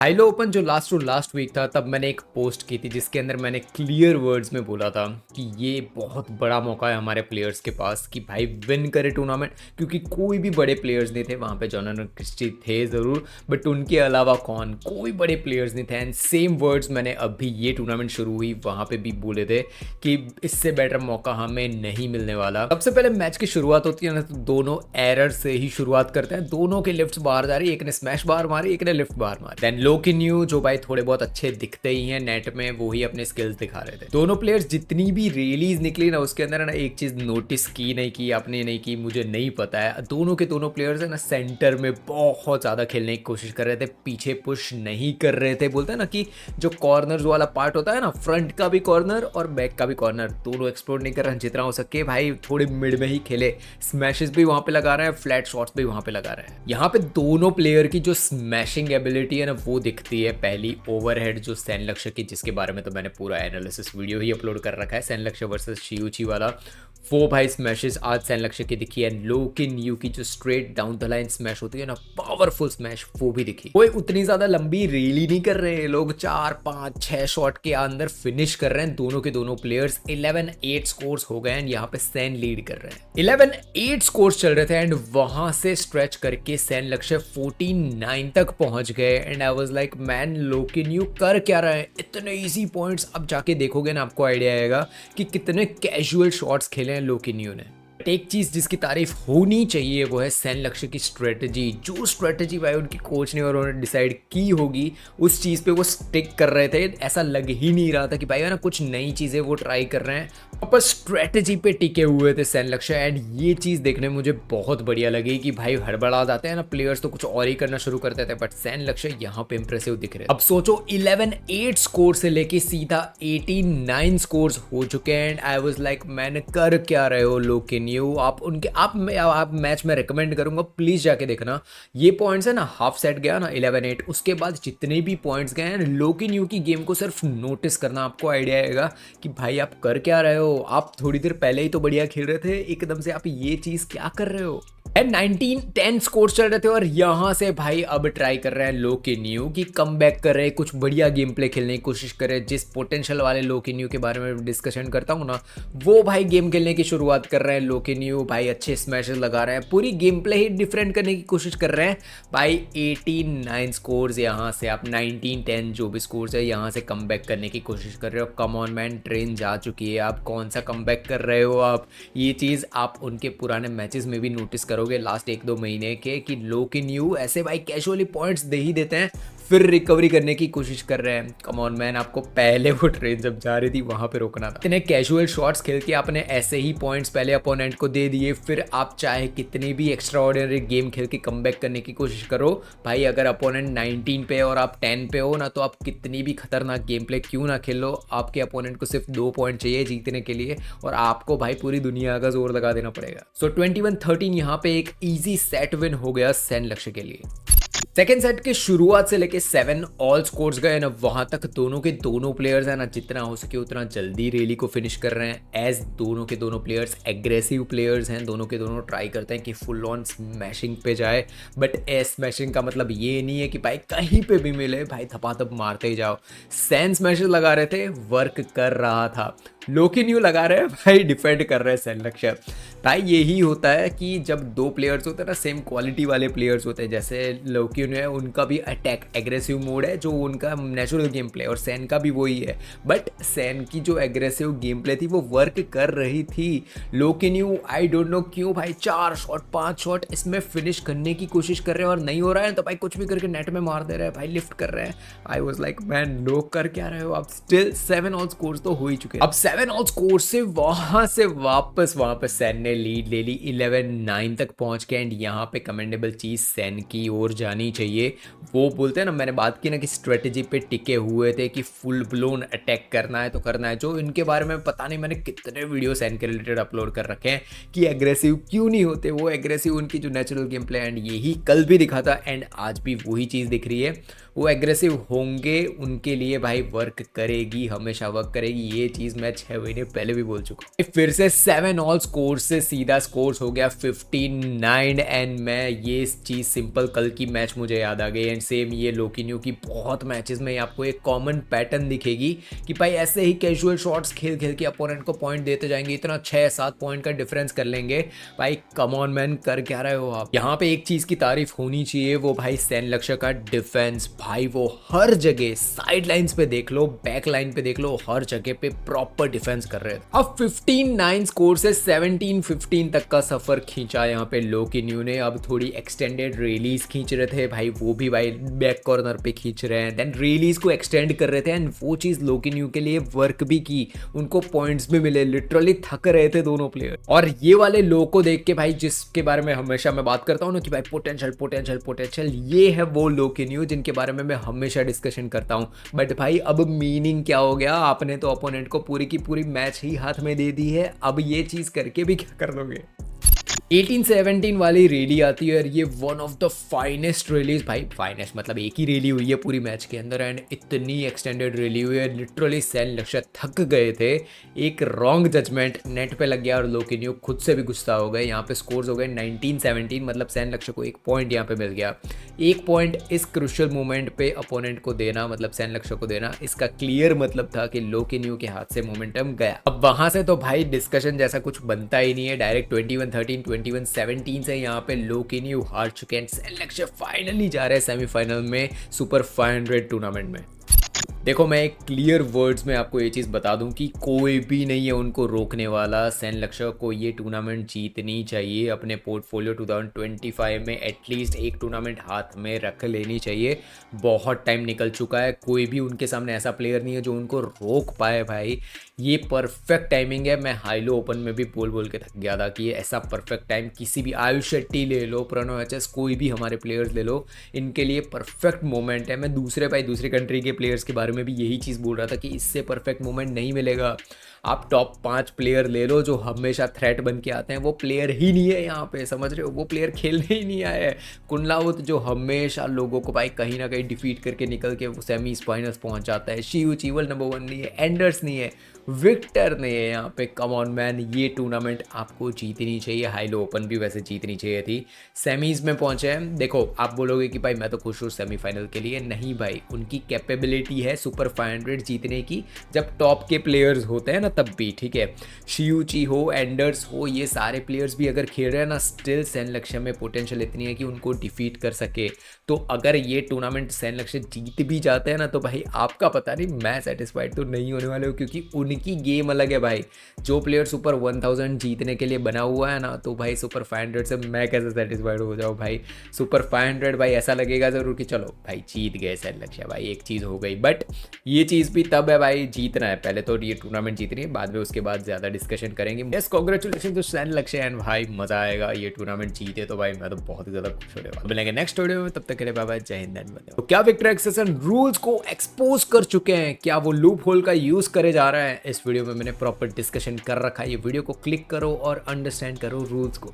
High-low open जो last to last week था तब मैंने एक पोस्ट की थी जिसके अंदर मैंने क्लियर वर्ड्स में बोला था कि ये बहुत बड़ा मौका है हमारे प्लेयर्स के पास कि भाई विन करे टूर्नामेंट। क्योंकि कोई भी बड़े प्लेयर्स नहीं थे वहाँ पे। जॉनन क्रिस्टी थे ज़रूर, बट उनके अलावा कोई बड़े प्लेयर्स नहीं थे। एंड सेम वर्ड्स मैंने अभी ये टूर्नामेंट शुरू हुई वहाँ पे भी बोले थे कि इससे बेटर मौका हमें नहीं मिलने वाला। सबसे पहले मैच की शुरुआत होती है ना, तो दोनों एरर से ही शुरुआत करते हैं। दोनों के लिफ्ट बाहर जा रही, एक ने स्मैश बाहर मारी, एक ने लिफ्ट बाहर मारी। देन लोकिन्यू जो भाई थोड़े बहुत अच्छे दिखते ही हैं नेट में, वो ही अपने स्किल्स दिखा रहे थे। दोनों प्लेयर्स जितनी भी रिलीज निकली ना उसके अंदर ना एक चीज नोटिस की नहीं की, आपने नहीं की, मुझे नहीं पता है। दोनों के दोनों प्लेयर्स है ना सेंटर में बहुत ज्यादा खेलने की कोशिश कर रहे थे, पीछे पुश नहीं कर रहे थे। बोलते हैं ना कि जो कॉर्नर वाला पार्ट होता है ना, फ्रंट का भी कॉर्नर और बैक का भी कॉर्नर, दोनों एक्सप्लोर नहीं कर रहे हैं। जितना हो सके भाई थोड़े मिड में ही खेले। स्मैशेस भी वहां पे लगा रहे हैं, फ्लैट शॉट्स भी वहां पे लगा रहे हैं। यहाँ पे दोनों प्लेयर की जो स्मैशिंग एबिलिटी है ना वो दिखती है। पहली ओवरहेड जो सैन लक्ष्य की, जिसके बारे में तो मैंने पूरा एनालिसिस वीडियो ही अपलोड कर रखा है, सैन लक्ष्य वर्सेस शियूची वाला। वो भाई स्मैशेस आज सैन लक्ष्य की दिखी है। लोकिन्यू की जो straight down the line smash होती है ना, पावरफुल स्मैश, वो भी दिखी। कोई उतनी ज्यादा लंबी रेली नहीं कर रहे हैं लोग, 4 5 6 शॉट के अंदर फिनिश कर रहे हैं दोनों के दोनों प्लेयर्स। 11-8 स्कोर्स हो गए एंड यहाँ पे सैन लीड कर रहे हैं। 11-8 स्कोर्स चल रहे थे एंड वहां से स्ट्रेच करके सैन लक्ष्य 14-9 तक पहुंच गए। And I was like man, लोकिन्यू कर क्या रहे हैं, इतने इजी पॉइंट्स। अब जाके देखोगे ना आपको आइडिया आएगा कि कितने कैजुअल शॉट्स खेले हैं लोकिन्यू ने। बट एक चीज जिसकी तारीफ होनी चाहिए वो है सैन लक्ष्य की स्ट्रेटजी। जो स्ट्रेटजी भाई उनकी कोच ने और उन्होंने डिसाइड की होगी उस चीज पे वो स्टिक कर रहे थे। ऐसा लग ही नहीं रहा था कि भाई है ना कुछ नई चीजें वो ट्राई कर रहे हैं। प्रॉपर स्ट्रेटजी पे टिके हुए थे सैन लक्ष्य। एंड ये चीज देखने में मुझे बहुत बढ़िया लगी कि भाई हड़बड़ा जाते हैं ना प्लेयर्स तो कुछ और ही करना शुरू करते थे, बट सैन लक्ष्य यहाँ पे इंप्रेसिव दिख रहे हैं। अब सोचो 11-8 स्कोर से लेके सीधा 18-9 स्कोर्स हो चुके हैं। एंड आई वाज लाइक मैंने कर क्या रहे हो लोकिन्यू। आप मैच में रिकमेंड करूंगा, प्लीज जाके देखना। ये पॉइंट्स है ना, हाफ सेट गया ना 11-8, उसके बाद जितने भी पॉइंट्स गए हैं लोकिन्यू की गेम को सिर्फ नोटिस करना, आपको आइडिया आएगा कि भाई आप कर क्या रहे हो। आप थोड़ी देर पहले ही तो बढ़िया खेल रहे थे, एकदम से आप ये चीज क्या कर रहे हो। एंड 19-10 स्कोर चल रहे थे और यहाँ से भाई अब ट्राई कर रहे हैं लोकिन्यू की कम बैक कर रहे हैं, कुछ बढ़िया गेम प्ले खेलने की कोशिश कर रहे हैं। जिस पोटेंशियल वाले लोकिन्यू के बारे में डिस्कशन करता हूँ ना, वो भाई गेम खेलने की शुरुआत कर रहे हैं लोकिन्यू। भाई अच्छे स्मैशेस लगा रहे हैं, पूरी गेम प्ले ही डिफरेंट करने की कोशिश कर रहे हैं। भाई 18-9 स्कोर्स, यहाँ से आप 19-10 जो भी स्कोर्स है यहाँ से कम बैक करने की कोशिश कर रहे हो। कम ऑन मैन, ट्रेन जा चुकी है, आप कौन सा कम बैक कर रहे हो आप। ये चीज़ आप उनके पुराने मैचेस में भी नोटिस करोगे लास्ट 1-2 महीने के, कि लोकिन्यू ऐसे भाई कैजुअली पॉइंट्स दे ही देते हैं फिर रिकवरी करने की कोशिश कर रहे हैं। कम ऑन मैन, आपको पहले वो ट्रेन जब जा रही थी वहां पे रोकना था। इतने कैजुअल शॉट्स खेल के आपने ऐसे ही पॉइंट्स पहले अपोनेंट को दे दिए, फिर आप चाहे कितनी भी एक्स्ट्रा ऑर्डिनरी गेम खेल के कमबैक करने की कोशिश करो भाई, अगर अपोनेंट 19 पे और आप 10 पे हो ना, तो आप कितनी भी खतरनाक गेम प्ले क्यों ना खेलो, आपके अपोनेंट को सिर्फ 2 पॉइंट चाहिए जीतने के लिए और आपको भाई पूरी दुनिया का जोर लगा देना पड़ेगा। सो 21-13 यहाँ पे एक ईजी सेट विन हो गया सैन लक्ष्य के लिए। सेकेंड सेट के शुरुआत से लेके 7 ऑल स्कोर्स गए ना, वहां तक दोनों के दोनों प्लेयर्स है ना जितना हो सके उतना जल्दी रैली को फिनिश कर रहे हैं। एज दोनों के दोनों प्लेयर्स एग्रेसिव प्लेयर्स हैं, दोनों के दोनों ट्राई करते हैं कि फुल ऑन स्मैशिंग पे जाए। बट स्मैशिंग का मतलब ये नहीं है कि भाई कहीं पे भी मिले भाई थपाथप मारते ही जाओ। सैन स्मैशेस लगा रहे थे, वर्क कर रहा था। लोकिन्यू लगा रहे हैं भाई, डिफेंड कर रहे हैं सैन लक्ष्य। भाई यही होता है कि जब दो प्लेयर्स होते हैं ना, सेम क्वालिटी वाले प्लेयर्स होते हैं, जैसे लोकिन्यू है उनका भी अटैक एग्रेसिव मोड है जो उनका नेचुरल गेम प्ले, और सैन का भी वही है। बट सैन की जो एग्रेसिव गेम प्ले थी वो वर्क कर रही थी। लोकिन्यू आई डोंट नो क्यों भाई 4 शॉट 5 शॉट इसमें फिनिश करने की कोशिश कर रहे हैं और नहीं हो रहा है तो भाई कुछ भी करके नेट में मार दे रहे हैं भाई, लिफ्ट कर रहे हैं। आई वाज लाइक मैन, लोग कर क्या रहे हो आप। स्टिल 7 ऑल स्कोर्स तो हो ही चुके हैं। अब 7 ऑल स्कोर से वापस वहां पे सैन ने लीड ले ली, 11-9 तक पहुंच के। एंड यहाँ पे कमेंडेबल चीज सैन की ओर जानी चाहिए। वो बोलते हैं ना, मैंने बात की ना कि स्ट्रेटेजी पे टिके हुए थे कि फुल ब्लोन अटैक करना है तो करना है। जो इनके बारे में पता नहीं मैंने कितने वीडियो सैन के रिलेटेड अपलोड कर रखे हैं कि एग्रेसिव क्यों नहीं होते वो, एग्रेसिव उनकी जो नेचुरल गेम प्ले। एंड यही कल भी दिखा था एंड आज भी वही चीज दिख रही है। वो एग्रेसिव होंगे, उनके लिए भाई वर्क करेगी, हमेशा वर्क करेगी। ये चीज़ मैं 6 महीने पहले भी बोल चुका हूँ। फिर से 7 ऑल स्कोर से सीधा स्कोर हो गया 59 एंड मैं ये चीज़ सिंपल कल की मैच मुझे याद आ गई। एंड सेम ये लोकिन्यू की बहुत मैचेस में आपको एक कॉमन पैटर्न दिखेगी कि भाई ऐसे ही कैजुअल शॉट्स खेल खेल के अपोनेंट को पॉइंट देते जाएंगे, इतना 6-7 पॉइंट का डिफरेंस कर लेंगे। भाई कम ऑन मैन, कर क्या रहे हो आप। यहाँ पे एक चीज़ की तारीफ होनी चाहिए, वो भाई सैन लक्ष्य का डिफेंस। भाई वो हर जगह साइड लाइन्स पे देख लो, बैक लाइन पे देख लो, हर जगह पे प्रॉपर डिफेंस कर रहे थे। अब 15-9 स्कोर से 17-15 तक का सफर खींचा यहाँ पे लोकिन्यू ने। अब थोड़ी एक्सटेंडेड रिलीज खींच रहे थे भाई, वो भी भाई बैक कॉर्नर पे खींच रहे हैं, देन रिलीज को एक्सटेंड कर रहे थे एंड वो चीज लोकिन्यू के लिए वर्क भी की, उनको पॉइंट्स भी मिले। लिटरली थक रहे थे दोनों प्लेयर। और ये वाले लो को देख के भाई, जिसके बारे में हमेशा मैं बात करता हूँ ना कि भाई पोटेंशियल पोटेंशियल पोटेंशियल, ये है वो लोकिन्यू जिनके बारे में मैं हमेशा डिस्कशन करता हूँ। बट भाई अब मीनिंग क्या हो गया, आपने तो अपोनेंट को पूरी की पूरी मैच ही हाथ में दे दी है, अब ये चीज करके भी क्या कर दोगे। 18-17 वाली रैली आती है और ये one of the finest rallies, भाई फाइनेस्ट मतलब एक ही रैली हुई है पूरी मैच के अंदर एंड इतनी एक्सटेंडेड रैली हुई है। लिटरली सैन लक्ष्य थक गए थे, एक रॉन्ग जजमेंट नेट पे लग गया और लोकिन्यू खुद से भी गुस्सा हो गए। यहाँ पे स्कोर्स हो गए 19-17, मतलब सैन लक्ष्य को 1 पॉइंट यहाँ पे मिल गया। 1 पॉइंट इस क्रुशियल मोमेंट पे अपोनेंट को देना, मतलब सैन लक्ष्य को देना, इसका क्लियर मतलब था कि लोकिन्यू के हाथ से मोमेंटम गया। अब वहां से तो भाई डिस्कशन जैसा कुछ बनता ही नहीं है, डायरेक्ट 21-13 21-17 से यहाँ पे लोकिन्यू हार चुके हैं। सैन लक्ष्य फाइनली जा रहे हैं सेमीफाइनल में सुपर 500 टूर्नामेंट में। देखो मैं एक क्लियर वर्ड्स में आपको ये चीज़ बता दूं कि कोई भी नहीं है उनको रोकने वाला। सैन लक्ष्य को ये टूर्नामेंट जीतनी चाहिए, अपने पोर्टफोलियो 2025 में एटलीस्ट एक टूर्नामेंट हाथ में रख लेनी चाहिए। बहुत टाइम निकल चुका है, कोई भी उनके सामने ऐसा प्लेयर नहीं है जो उनको रोक पाए। भाई ये परफेक्ट टाइमिंग है। मैं हाईलो ओपन में भी बोल के थक गया था कि ये ऐसा परफेक्ट टाइम किसी भी, आयुष शेट्टी ले लो, प्रणव एचएस, कोई भी हमारे प्लेयर्स ले लो, इनके लिए परफेक्ट मोमेंट है। मैं दूसरे कंट्री के प्लेयर्स के बारे में भी यही चीज़ बोल रहा था कि इससे परफेक्ट मोमेंट नहीं मिलेगा। आप टॉप 5 प्लेयर ले लो जो हमेशा थ्रेट बन के आते हैं, वो प्लेयर ही नहीं है यहाँ पे, समझ रहे हो, वो प्लेयर खेलने ही नहीं आए हैं। कुनलाउत जो हमेशा लोगों को भाई कहीं ना कहीं डिफीट करके निकल के सेमी फाइनल्स पहुँच जाता है। शिव चीवल नंबर 1 नहीं है, एंडर्स नहीं है, विक्टर नहीं है यहाँ पे। कम ऑन मैन, ये टूर्नामेंट आपको जीतनी चाहिए। हाईलो ओपन भी वैसे जीतनी चाहिए थी। सेमीज में पहुंचे हैं। देखो आप बोलोगे कि भाई मैं तो खुश हूँ सेमीफाइनल के लिए, नहीं भाई, उनकी कैपेबिलिटी है सुपर 500 जीतने की जब टॉप के प्लेयर्स होते हैं ना तब भी, ठीक है। शियूची हो, एंडर्स हो, ये सारे प्लेयर्स भी अगर खेल रहे हैं ना, स्टिल सैन लक्ष्य में पोटेंशियल इतनी है कि उनको डिफीट कर सके। तो अगर ये टूर्नामेंट सैन लक्ष्य जीत भी जाते हैं ना तो भाई आपका पता नहीं, मैं सेटिस्फाइड तो नहीं होने वाले हूँ, क्योंकि उनकी गेम अलग है भाई। जो प्लेयर सुपर 1000 जीतने के लिए बना हुआ है ना, तो भाई सुपर 500 से मैं कैसे सेटिस्फाइड हो जाऊँ भाई। सुपर 500 भाई ऐसा लगेगा ज़रूर कि चलो भाई जीत गए सैन लक्ष्य, भाई एक चीज़ हो गई। बट ये चीज़ भी तब है भाई, जीतना है पहले, तो ये टूर्नामेंट जीतनी है, बाद में उसके बाद ज़्यादा डिस्कशन करेंगे। यस कांग्रेचुलेशन टू सैन लक्ष्य एंड भाई मज़ा आएगा ये टूर्नामेंट जीते तो भाई मैं तो बहुत ज़्यादा खुश हो रहा हूँ। मिलेंगे नेक्स्ट वीडियो में, तब तक के लिए बाय बाय, जय हिंद। तो क्या विक्टर एक्सेसन रूल्स को एक्सपोज कर चुके हैं, क्या वो लूप होल का यूज करे जा रहा है, इस वीडियो में मैंने प्रॉपर डिस्कशन कर रखा है। ये वीडियो को क्लिक करो और अंडरस्टैंड करो रूल्स को।